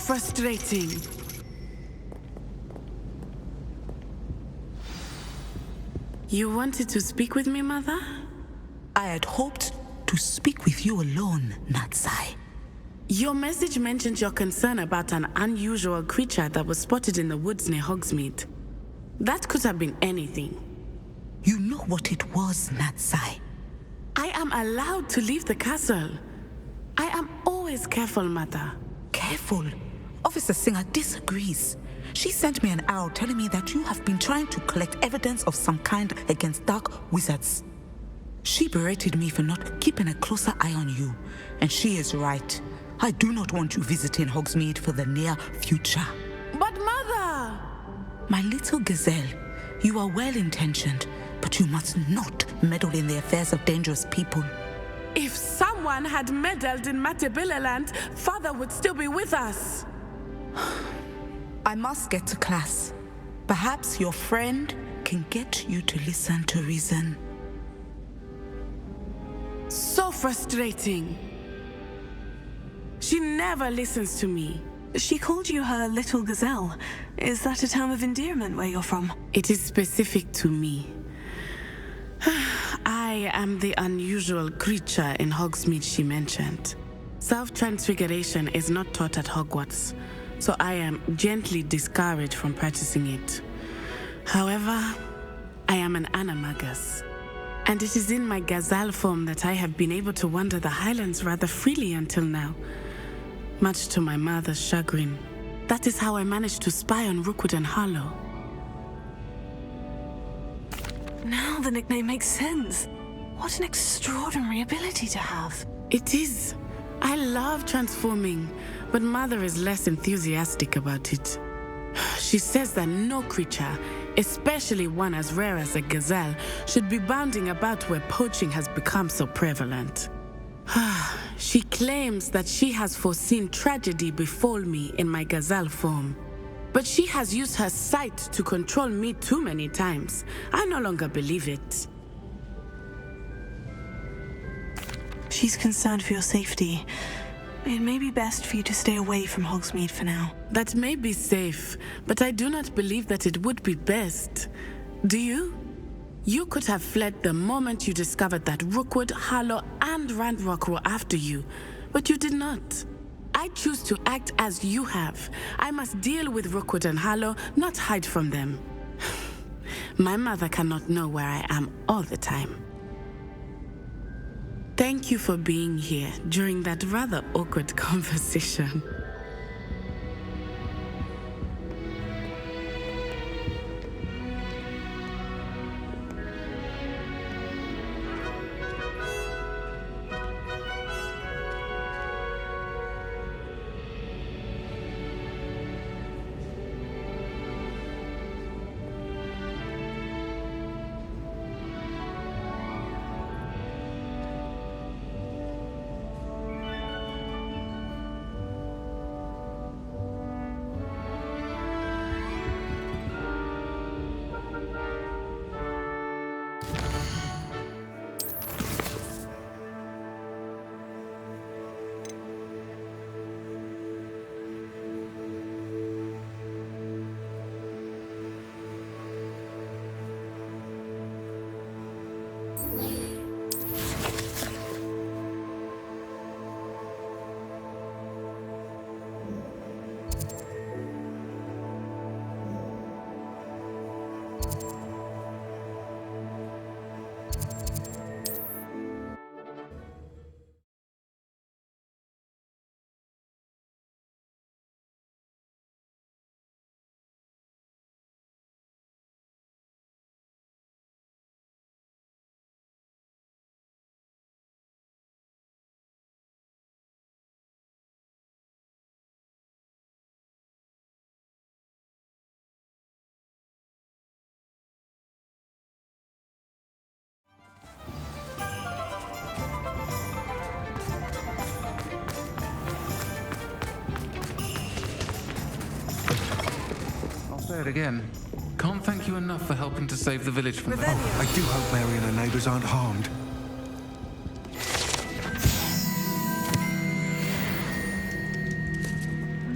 frustrating. You wanted to speak with me, Mother? I had hoped to speak with you alone, Natsai. Your message mentioned your concern about an unusual creature that was spotted in the woods near Hogsmeade. That could have been anything. You know what it was, Natsai. I am allowed to leave the castle. I am always careful, Mother. Careful? Officer Singer disagrees. She sent me an owl telling me that you have been trying to collect evidence of some kind against dark wizards. She berated me for not keeping a closer eye on you, and she is right. I do not want you visiting Hogsmeade for the near future. But Mother! My little gazelle, you are well-intentioned, but you must not meddle in the affairs of dangerous people. If someone had meddled in Matabeleland, Father would still be with us. I must get to class. Perhaps your friend can get you to listen to reason. So frustrating. She never listens to me. She called you her little gazelle. Is that a term of endearment where you're from? It is specific to me. I am the unusual creature in Hogsmeade she mentioned. Self-transfiguration is not taught at Hogwarts, so I am gently discouraged from practicing it. However, I am an animagus, and it is in my gazelle form that I have been able to wander the Highlands rather freely until now, much to my mother's chagrin. That is how I managed to spy on Rookwood and Harlow. Now the nickname makes sense. What an extraordinary ability to have. It is. I love transforming, but Mother is less enthusiastic about it. She says that no creature, especially one as rare as a gazelle, should be bounding about where poaching has become so prevalent. She claims that she has foreseen tragedy befall me in my gazelle form. But she has used her sight to control me too many times. I no longer believe it. She's concerned for your safety. It may be best for you to stay away from Hogsmeade for now. That may be safe, but I do not believe that it would be best. Do you? You could have fled the moment you discovered that Rookwood, Harlow, and Ranrock were after you, but you did not. I choose to act as you have. I must deal with Rookwood and Harlow, not hide from them. My mother cannot know where I am all the time. Thank you for being here during that rather awkward conversation. Say it again. Can't thank you enough for helping to save the village from... Oh, I do hope Mary and her neighbours aren't harmed.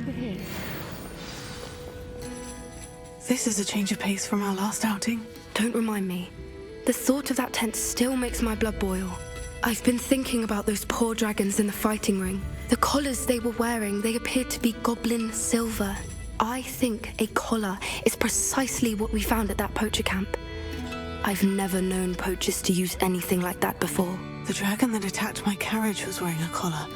Over here. This is a change of pace from our last outing. Don't remind me. The thought of that tent still makes my blood boil. I've been thinking about those poor dragons in the fighting ring. The collars they were wearing, they appeared to be goblin silver. I think a collar is precisely what we found at that poacher camp. I've never known poachers to use anything like that before. The dragon that attacked my carriage was wearing a collar,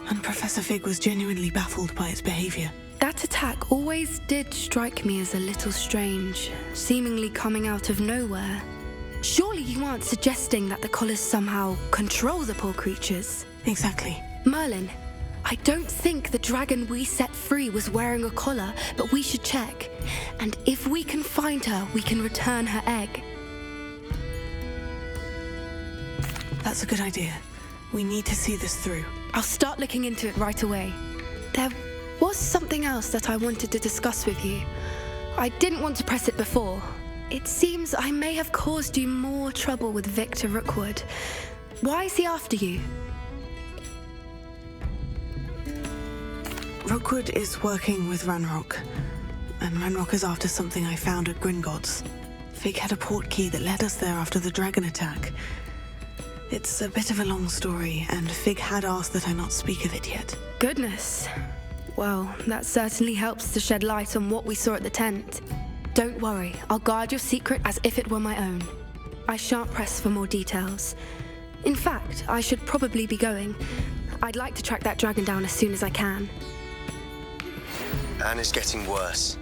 and Professor Fig was genuinely baffled by its behavior. That attack always did strike me as a little strange, seemingly coming out of nowhere. Surely you aren't suggesting that the collars somehow control the poor creatures? Exactly. Merlin, I don't think the dragon we set free was wearing a collar, but we should check. And if we can find her, we can return her egg. That's a good idea. We need to see this through. I'll start looking into it right away. There was something else that I wanted to discuss with you. I didn't want to press it before. It seems I may have caused you more trouble with Victor Rookwood. Why is he after you? Rookwood is working with Ranrock, and Ranrock is after something I found at Gringotts. Fig had a port key that led us there after the dragon attack. It's a bit of a long story, and Fig had asked that I not speak of it yet. Goodness. Well, that certainly helps to shed light on what we saw at the tent. Don't worry, I'll guard your secret as if it were my own. I shan't press for more details. In fact, I should probably be going. I'd like to track that dragon down as soon as I can. Anna's getting worse.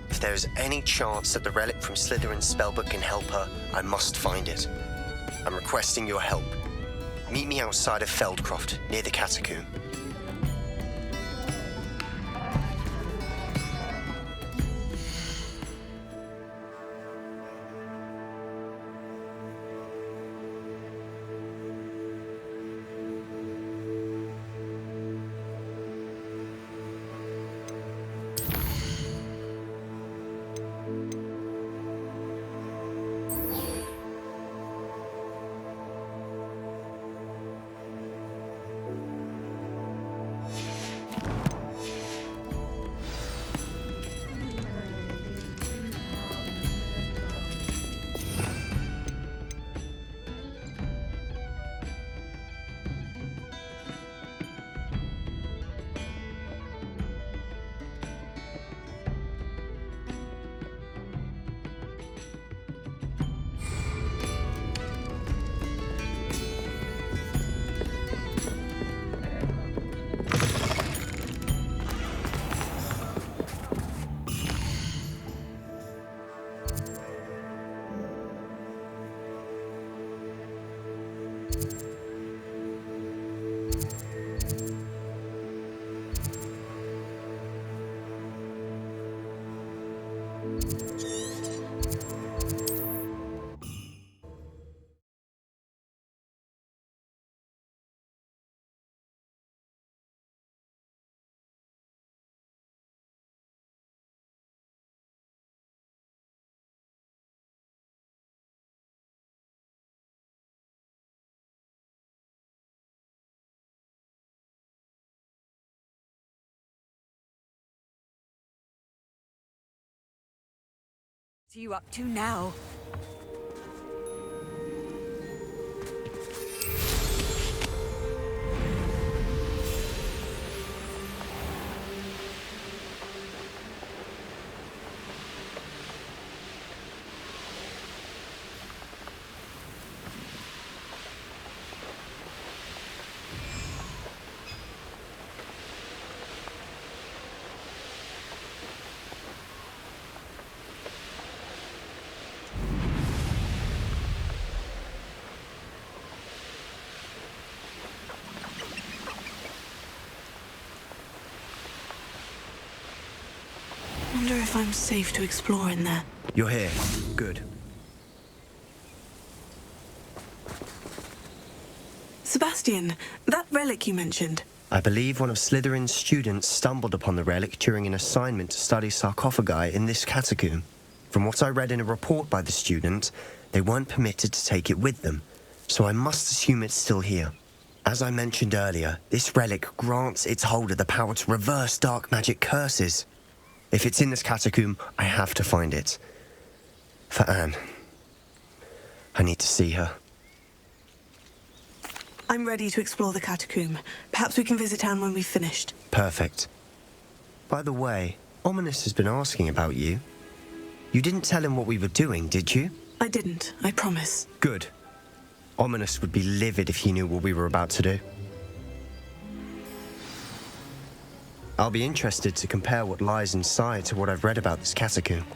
If there is any chance that the relic from Slytherin's spellbook can help her, I must find it. I'm requesting your help. Meet me outside of Feldcroft, near the catacomb. What are you up to now? I wonder if I'm safe to explore in there. You're here. Good. Sebastian, that relic you mentioned. I believe one of Slytherin's students stumbled upon the relic during an assignment to study sarcophagi in this catacomb. From what I read in a report by the student, they weren't permitted to take it with them, so I must assume it's still here. As I mentioned earlier, this relic grants its holder the power to reverse dark magic curses. If it's in this catacomb, I have to find it. For Anne. I need to see her. I'm ready to explore the catacomb. Perhaps we can visit Anne when we've finished. Perfect. By the way, Ominous has been asking about you. You didn't tell him what we were doing, did you? I didn't, I promise. Good. Ominous would be livid if he knew what we were about to do. I'll be interested to compare what lies inside to what I've read about this catacomb.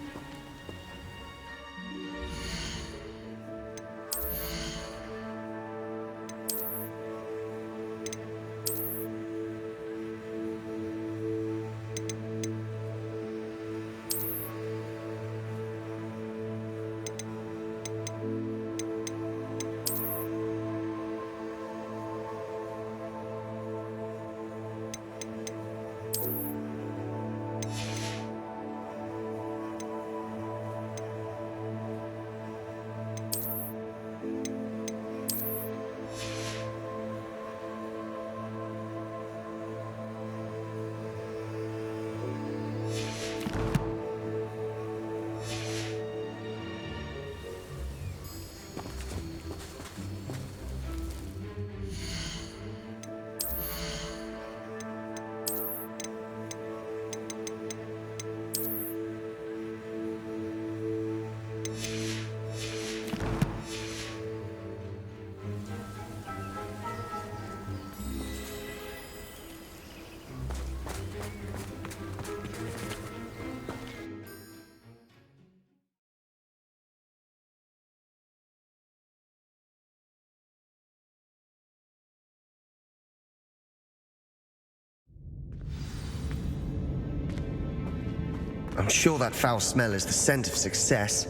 I'm sure that foul smell is the scent of success.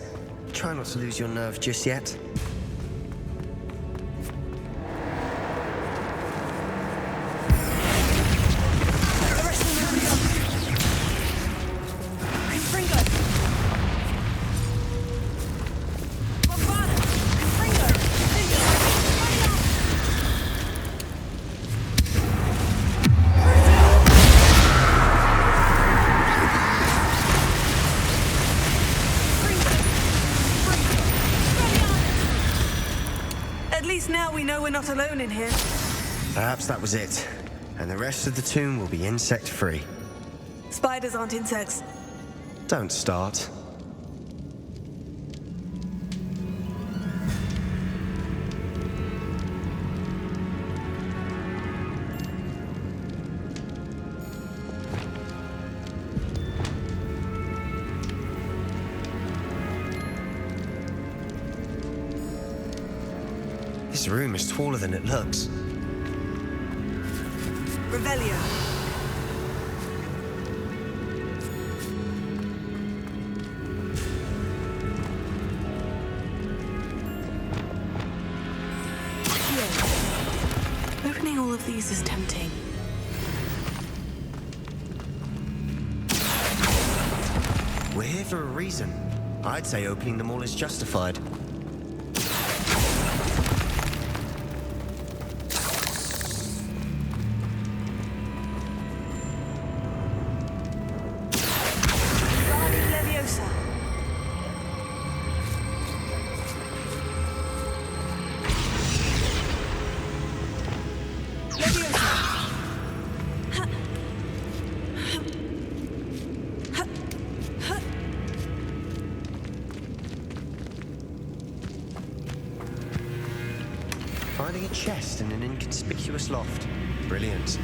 Try not to lose your nerve just yet. Now we know we're not alone in here. Perhaps that was it. And the rest of the tomb will be insect-free. Spiders aren't insects. Don't start. This room is taller than it looks. Revelio. Opening all of these is tempting. We're here for a reason. I'd say opening them all is justified. Finding a chest in an inconspicuous loft. Brilliant.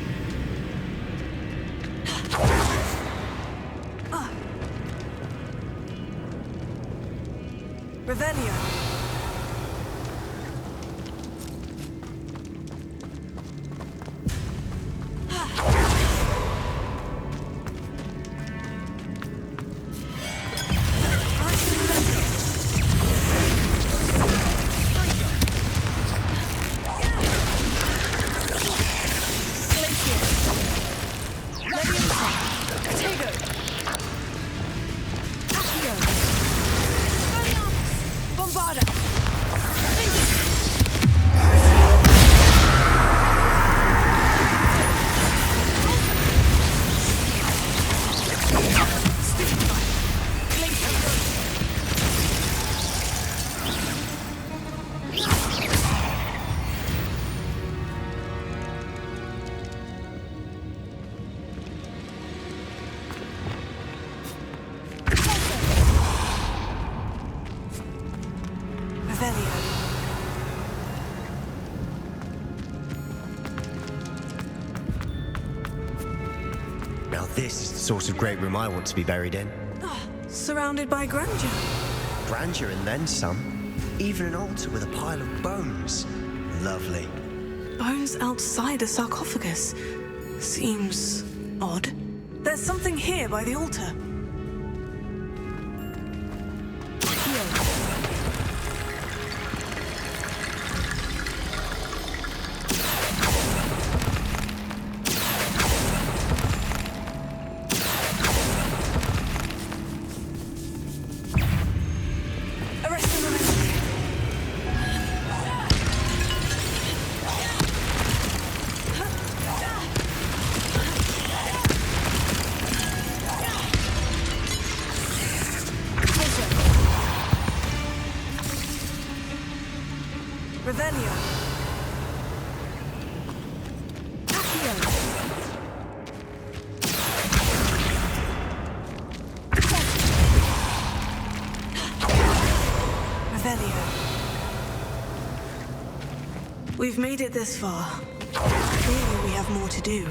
Revelio. Bombarda! this is the sort of great room I want to be buried in. Surrounded by grandeur. Grandeur and then some. Even an altar with a pile of bones. Lovely. Bones outside a sarcophagus. Seems odd. There's something here by the altar. We've made it this far. Clearly we have more to do.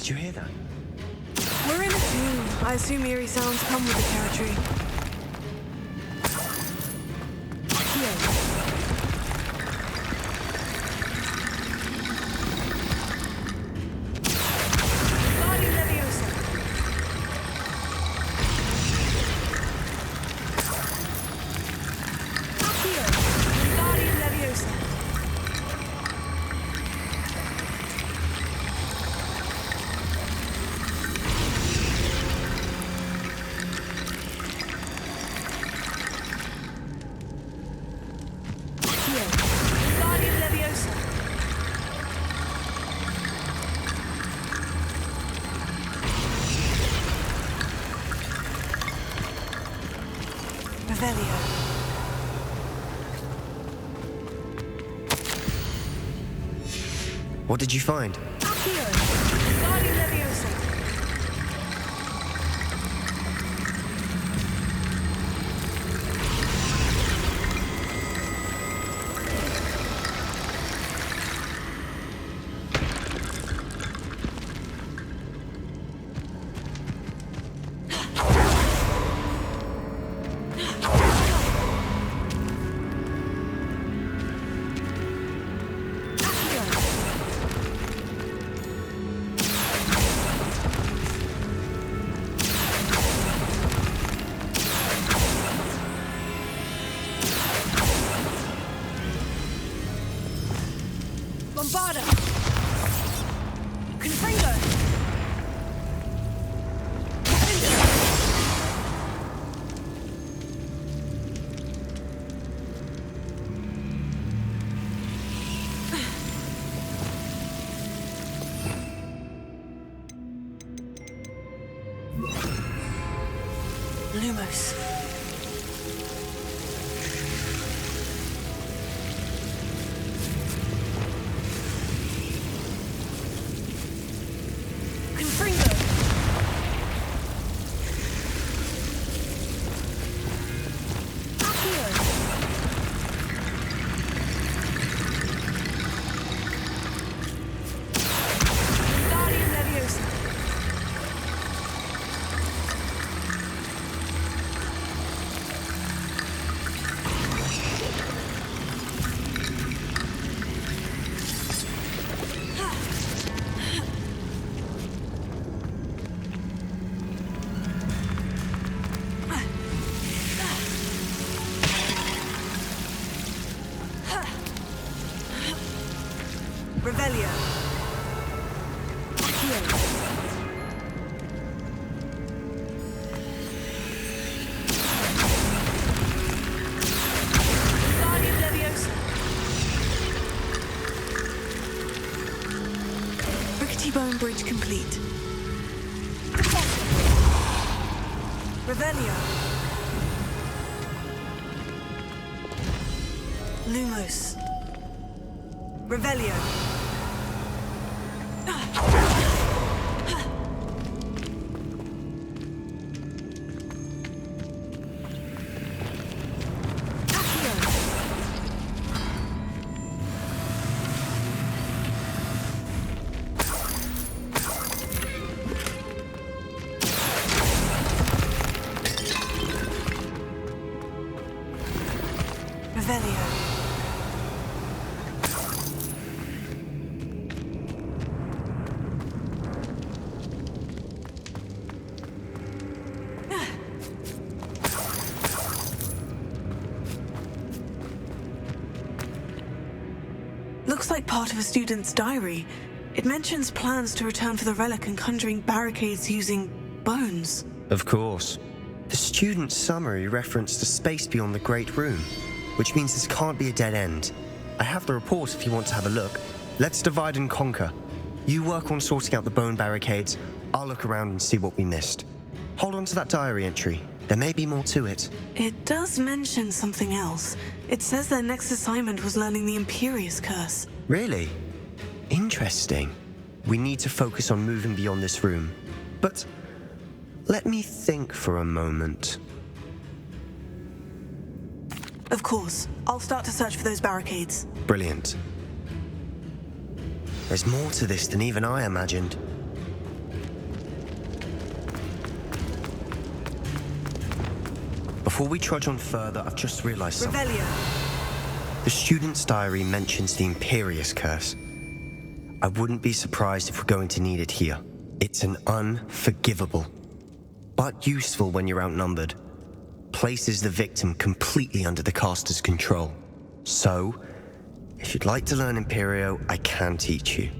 Did you hear that? We're in a tomb. I assume eerie sounds come with the territory. What did you find? Lumos. Revelio. Rickety bone bridge complete. Revelio. Lumos. Revelio. Revelio. Looks like part of a student's diary. It mentions plans to return for the relic and conjuring barricades using bones. Of course. The student's summary referenced a space beyond the Great Room, which means this can't be a dead end. I have the report if you want to have a look. Let's divide and conquer. You work on sorting out the bone barricades. I'll look around and see what we missed. Hold on to that diary entry. There may be more to it. It does mention something else. It says their next assignment was learning the Imperious Curse. Really? Interesting. We need to focus on moving beyond this room. But let me think for a moment. Of course. I'll start to search for those barricades. Brilliant. There's more to this than even I imagined. Before we trudge on further, I've just realized something. Revelio. The student's diary mentions the Imperious Curse. I wouldn't be surprised if we're going to need it here. It's an unforgivable, but useful when you're outnumbered. Places the victim completely under the caster's control. So, if you'd like to learn Imperio, I can teach you.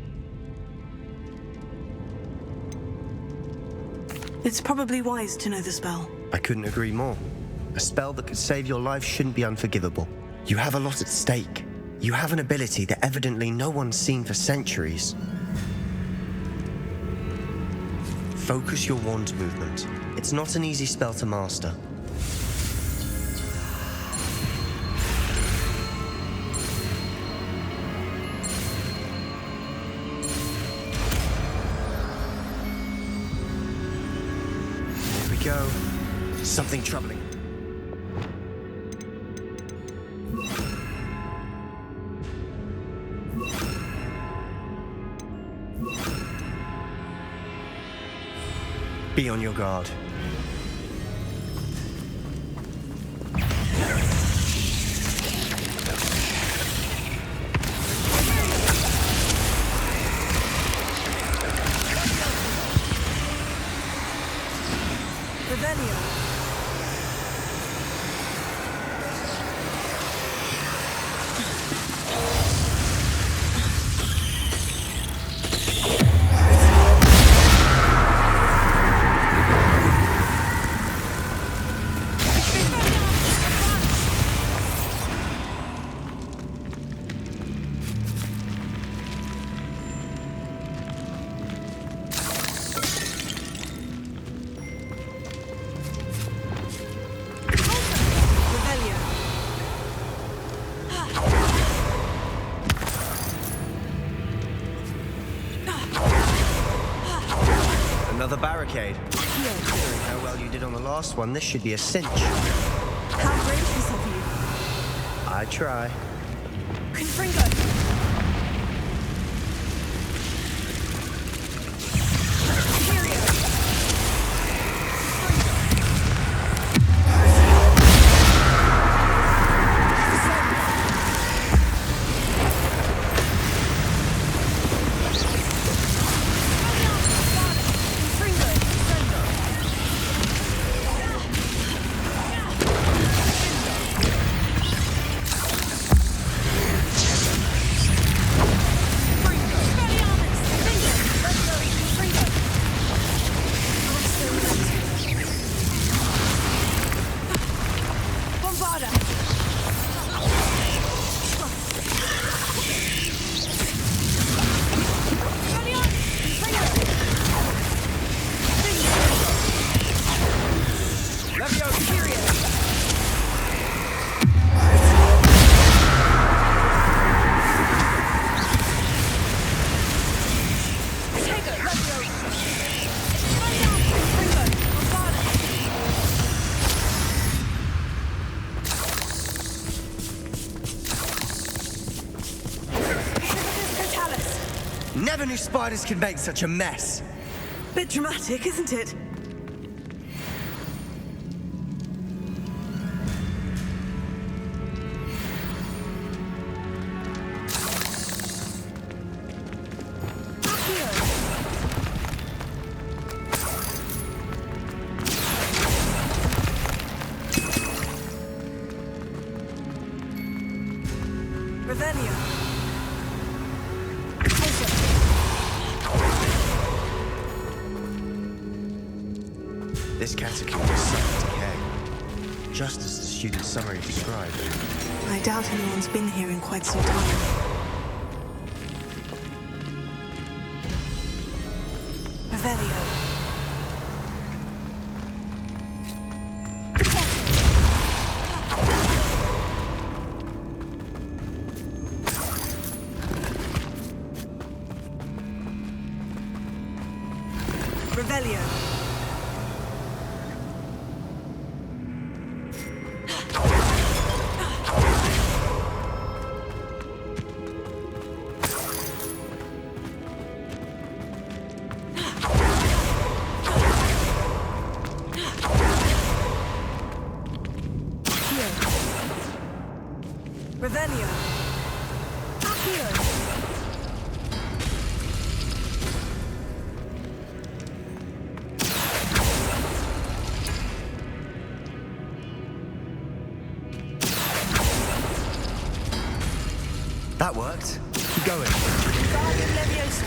It's probably wise to know the spell. I couldn't agree more. A spell that could save your life shouldn't be unforgivable. You have a lot at stake. You have an ability that evidently no one's seen for centuries. Focus your wand movement. It's not an easy spell to master. There we go. Something troubling. Be on your guard. Revelio. Another barricade. Considering how well you did on the last one, this should be a cinch. How gracious of you. I try. Confringo. you spiders can make such a mess. Bit dramatic, isn't it? This catacomb is set in decay, just as the student's summary described. I doubt anyone's been here in quite some time. Revelio. Revelio. Revelio. Accio. That worked. Keep going. Guardian Leviosa.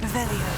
Revelio.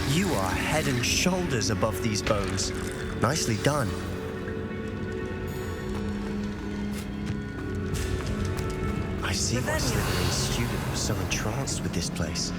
You are head and shoulders above these bones. Nicely done. I see why Slytherin's student was so entranced with this place.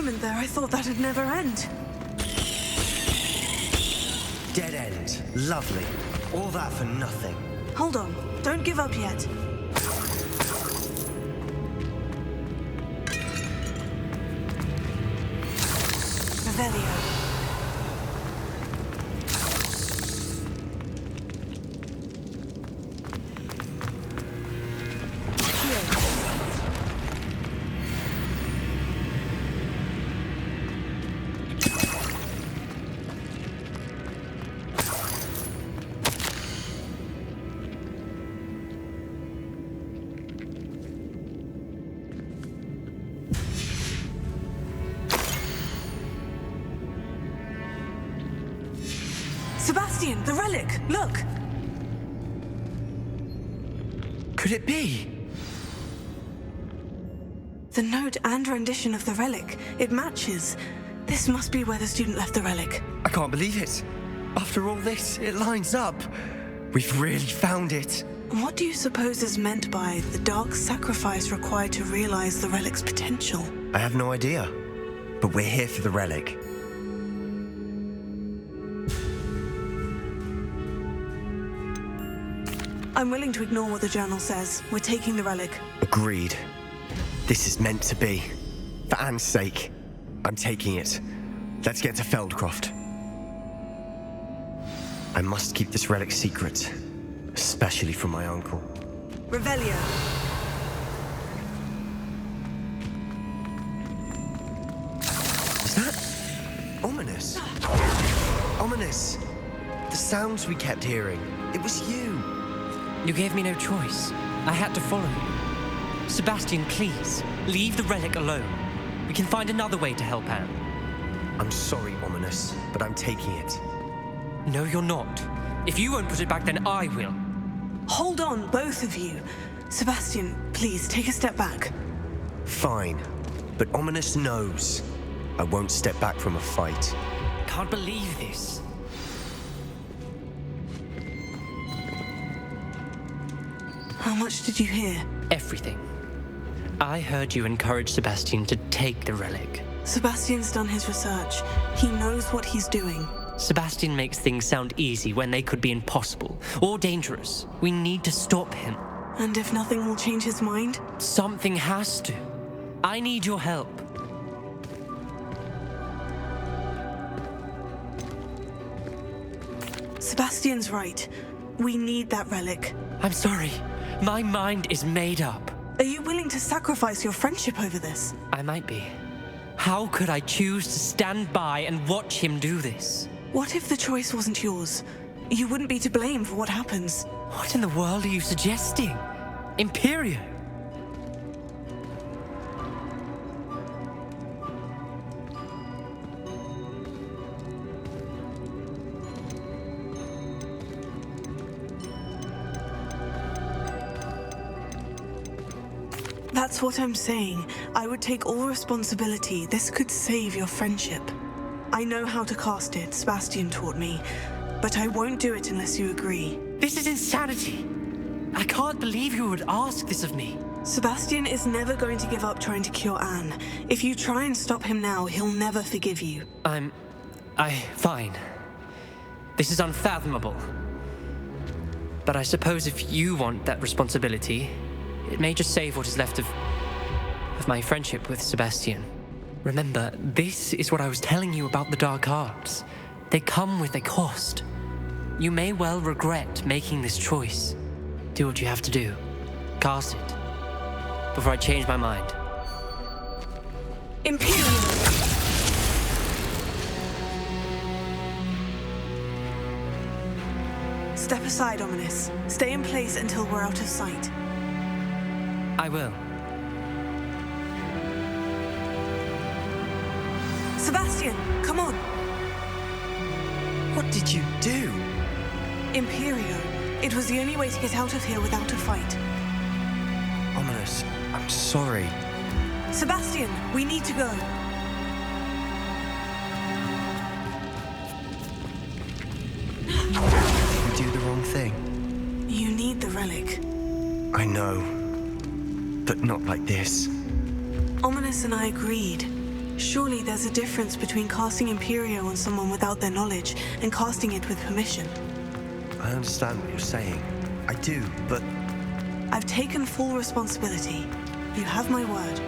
moment there, I thought that'd never end. Dead end. Lovely. All that for nothing. Hold on. Don't give up yet. Revelio. Sebastian, the relic! Look! Could it be? The note and rendition of the relic. It matches. This must be where the student left the relic. I can't believe it. After all this, it lines up. We've really found it. What do you suppose is meant by the dark sacrifice required to realize the relic's potential? I have no idea. But we're here for the relic. I'm willing to ignore what the journal says. We're taking the relic. Agreed. This is meant to be. For Anne's sake, I'm taking it. Let's get to Feldcroft. I must keep this relic secret, especially from my uncle. Revelio. Is that ominous? Ominous. The sounds we kept hearing. It was you. You gave me no choice. I had to follow you. Sebastian, please, leave the relic alone. We can find another way to help Anne. I'm sorry, Ominous, but I'm taking it. No, you're not. If you won't put it back, then I will. Hold on, both of you. Sebastian, please, take a step back. Fine, but Ominous knows I won't step back from a fight. Can't believe this. How much did you hear? Everything. I heard you encourage Sebastian to take the relic. Sebastian's done his research. He knows what he's doing. Sebastian makes things sound easy when they could be impossible or dangerous. We need to stop him. And if nothing will change his mind? Something has to. I need your help. Sebastian's right. We need that relic. I'm sorry. My mind is made up. Are you willing to sacrifice your friendship over this? I might be. How could I choose to stand by and watch him do this? What if the choice wasn't yours? You wouldn't be to blame for what happens. What in the world are you suggesting? Imperio? That's what I'm saying. I would take all responsibility. This could save your friendship. I know how to cast it, Sebastian taught me, but I won't do it unless you agree. This is insanity. I can't believe you would ask this of me. Sebastian is never going to give up trying to cure Anne. If you try and stop him now, he'll never forgive you. Fine. This is unfathomable. But I suppose if you want that responsibility, it may just save what is left of my friendship with Sebastian. Remember, this is what I was telling you about the dark arts. They come with a cost. You may well regret making this choice. Do what you have to do. Cast it. Before I change my mind. Imperial! Step aside, Ominous. Stay in place until we're out of sight. I will. Sebastian, come on! What did you do? Imperio. It was the only way to get out of here without a fight. Ominous, I'm sorry. Sebastian, we need to go. Did we do the wrong thing? You need the relic. I know, but not like this. Ominous and I agreed. Surely there's a difference between casting Imperio on someone without their knowledge and casting it with permission. I understand what you're saying. I do, but... I've taken full responsibility. You have my word.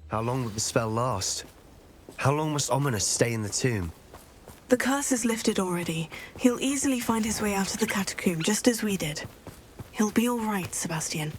How long will the spell last? How long must Ominous stay in the tomb? The curse is lifted already. He'll easily find his way out of the catacomb, just as we did. He'll be all right, Sebastian.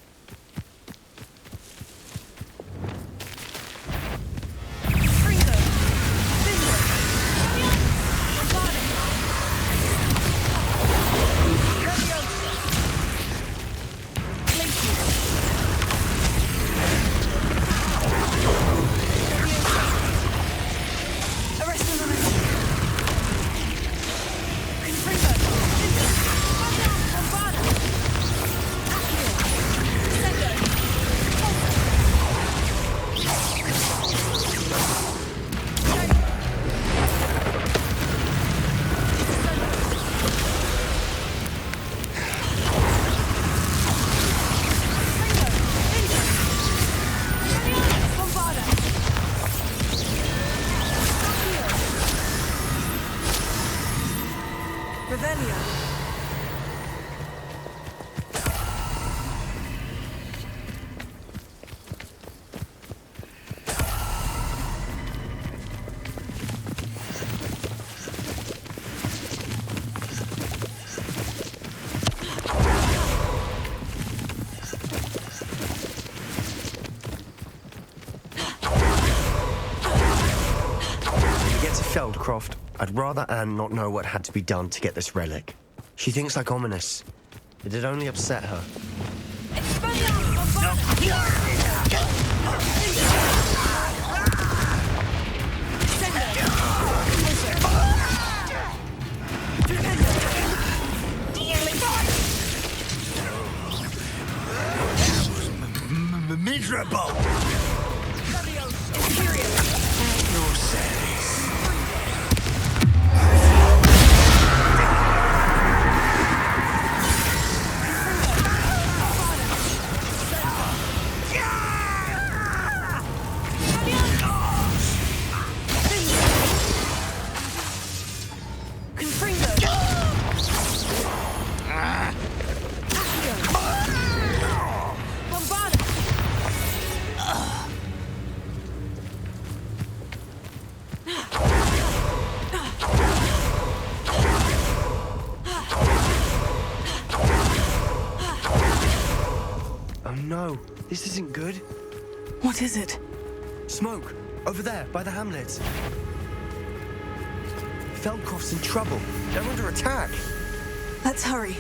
Feldcroft, I'd rather Anne not know what had to be done to get this relic. She thinks like Ominous. It'd only upset her. Miserable! No, this isn't good. What is it? Smoke, over there, by the hamlet. Feldcroft's in trouble. They're under attack. Let's hurry.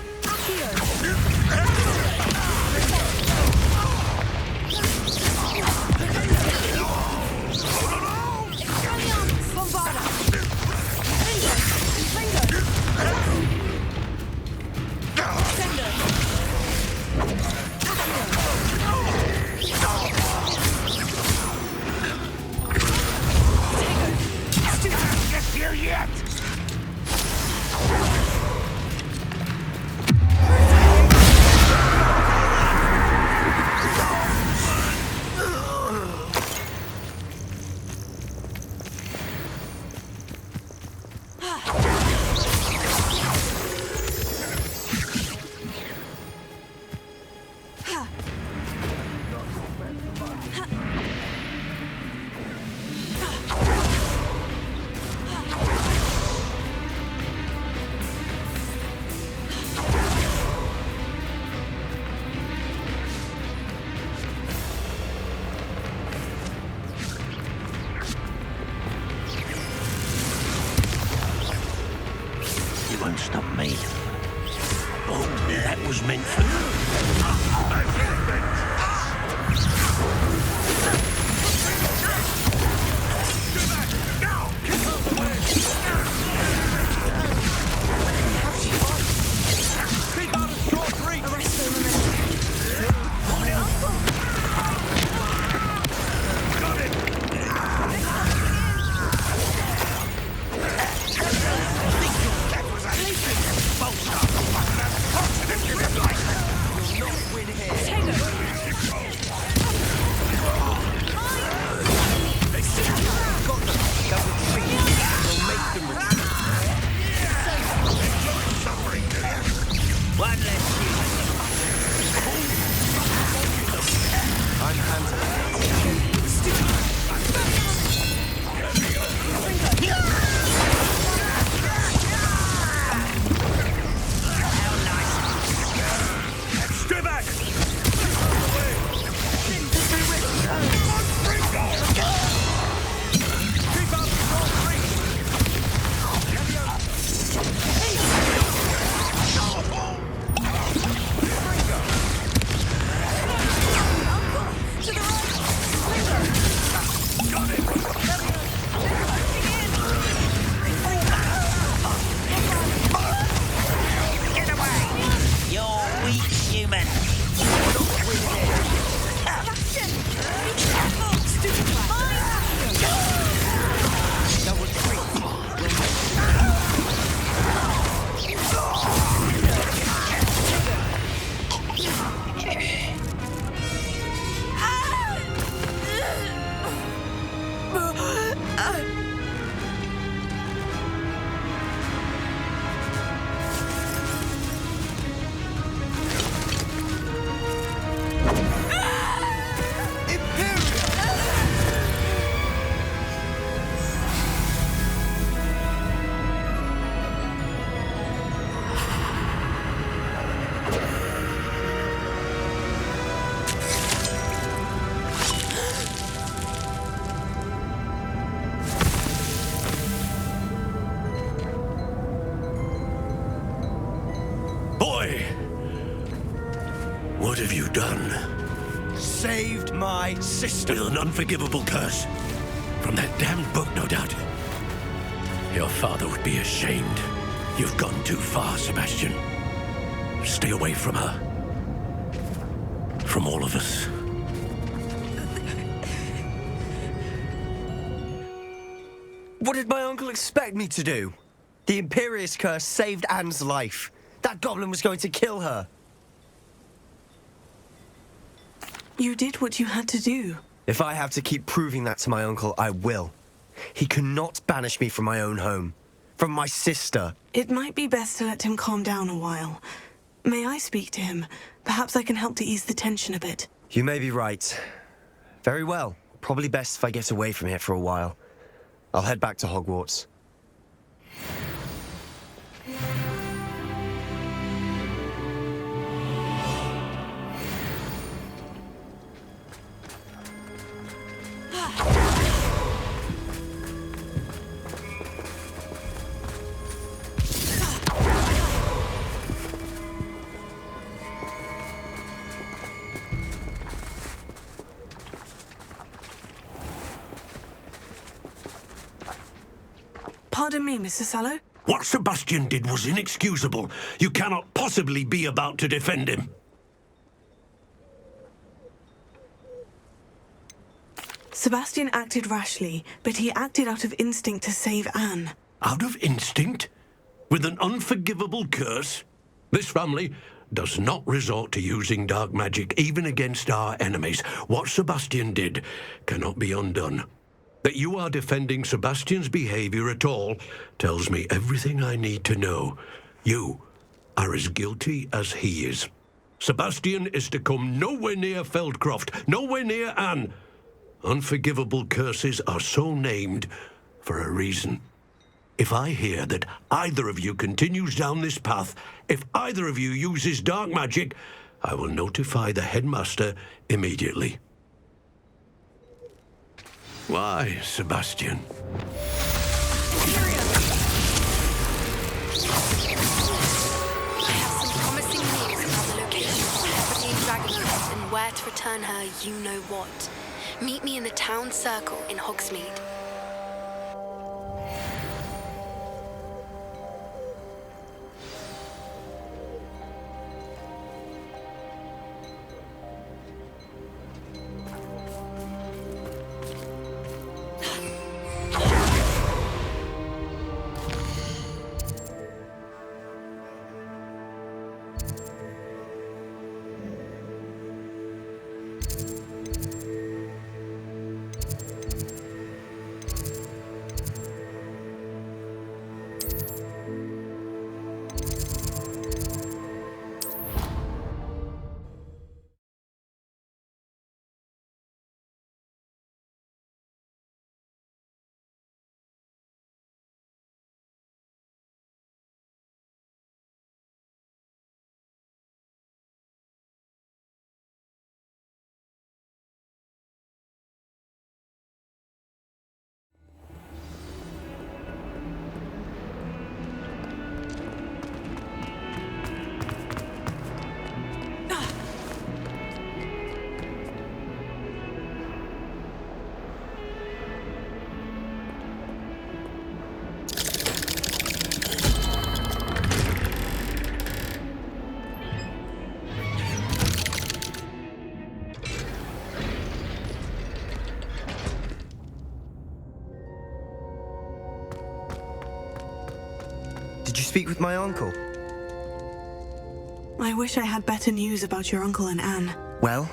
won't stop me. Oh, that was meant for you. What have you done? Saved my sister. With an unforgivable curse. From that damned book, no doubt. Your father would be ashamed. You've gone too far, Sebastian. Stay away from her. From all of us. What did my uncle expect me to do? The Imperious curse saved Anne's life. That goblin was going to kill her. You did what you had to do. If I have to keep proving that to my uncle, I will. He cannot banish me from my own home. From my sister. It might be best to let him calm down a while. May I speak to him? Perhaps I can help to ease the tension a bit. You may be right. Very well. Probably best if I get away from here for a while. I'll head back to Hogwarts. Pardon me, Mr. Sallow. What Sebastian did was inexcusable. You cannot possibly be about to defend him. Sebastian acted rashly, but he acted out of instinct to save Anne. Out of instinct? With an unforgivable curse? This family does not resort to using dark magic even against our enemies. What Sebastian did cannot be undone. That you are defending Sebastian's behavior at all tells me everything I need to know. You are as guilty as he is. Sebastian is to come nowhere near Feldcroft, nowhere near Anne. Unforgivable curses are so named for a reason. If I hear that either of you continues down this path, if either of you uses dark magic, I will notify the headmaster immediately. Why, Sebastian? prepare to return her you-know-what. Meet me in the town circle in Hogsmeade. Did you speak with my uncle? I wish I had better news about your uncle and Anne. Well,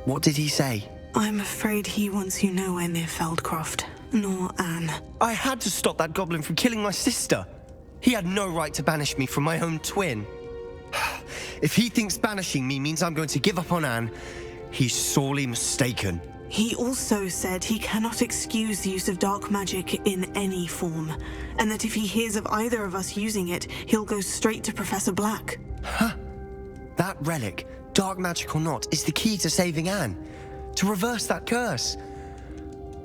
what did he say? I'm afraid he wants you nowhere near Feldcroft, nor Anne. I had to stop that goblin from killing my sister. He had no right to banish me from my own twin. If he thinks banishing me means I'm going to give up on Anne, he's sorely mistaken. He also said he cannot excuse the use of dark magic in any form, and that if he hears of either of us using it, he'll go straight to Professor Black. Huh? That relic, dark magic or not, is the key to saving Anne. To reverse that curse.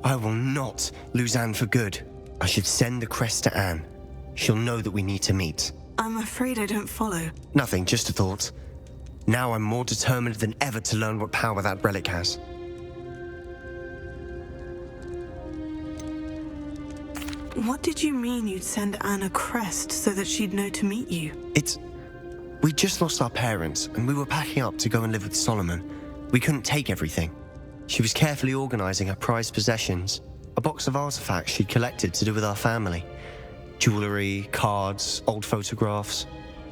I will not lose Anne for good. I should send the crest to Anne. She'll know that we need to meet. I'm afraid I don't follow. Nothing, just a thought. Now I'm more determined than ever to learn what power that relic has. What did you mean you'd send Anne a crest so that she'd know to meet you? We just lost our parents, and we were packing up to go and live with Solomon. We couldn't take everything. She was carefully organizing her prized possessions, a box of artifacts she'd collected to do with our family. Jewelry, cards, old photographs.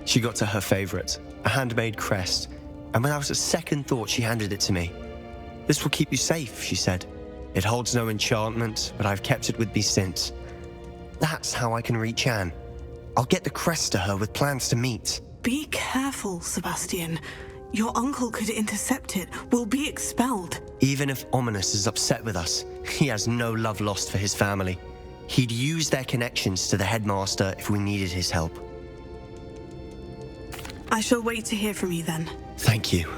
She got to her favorite, a handmade crest, and when I was at second thought, she handed it to me. "This will keep you safe," she said. "It holds no enchantment, but I've kept it with me since. That's how I can reach Anne. I'll get the crest to her with plans to meet." Be careful, Sebastian. Your uncle could intercept it. We'll be expelled. Even if Ominous is upset with us, he has no love lost for his family. He'd use their connections to the headmaster if we needed his help. I shall wait to hear from you then. Thank you.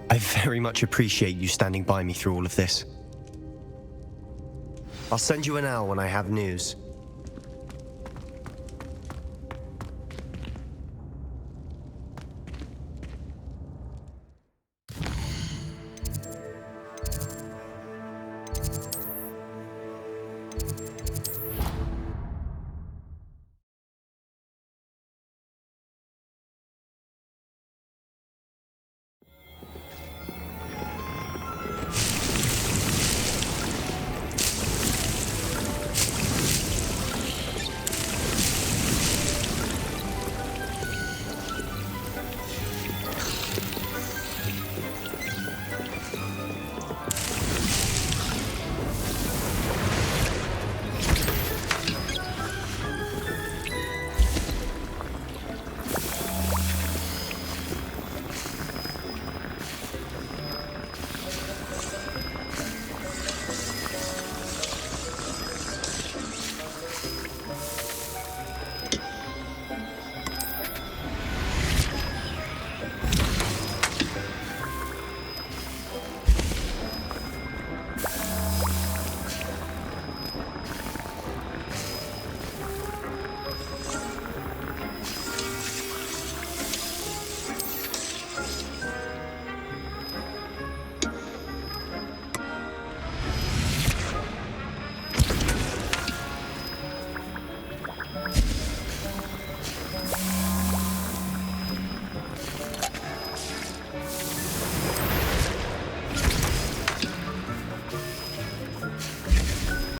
I very much appreciate you standing by me through all of this. I'll send you an owl when I have news.